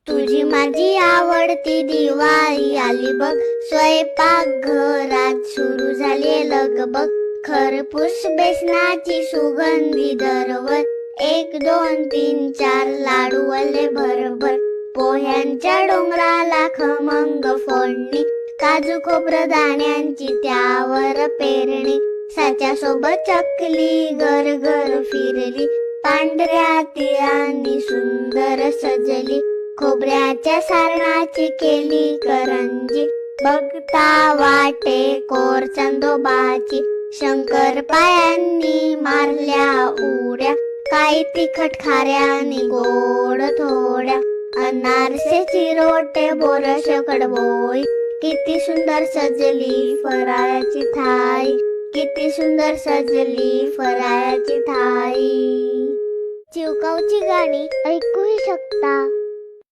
तुझी माझी आवडती दिवाळी आली बघ, स्वयंपाक घरात सुरू झाली लगबग. खरपूस बेसनाची सुगंधी दरवर, 1 2 3 4 लाडू आले भरभर. पोह्यांच्या डोंगराला खमंग फोडणी, काजू खोबरं दाण्यांची त्यावर पेरणी. साच्यासोबत चकली घर घर फिरली, पांढऱ्या तिळांनी सुंदर सजली. खोबऱ्याच्या सारणाची केली करंजी, बघता वाटे कोर चांदोबाची. शंकरपायांनी मारल्या उड्या, काही तिखट खाऱ्यानी गोड थोड्या. अनारसे चिरोटे बोरस कडबोळी, किती सुंदर सजली फराळाची थाळी. किती सुंदर सजली फराळाची थाळी. चिवकाऊची गाणी ऐकूही शकता.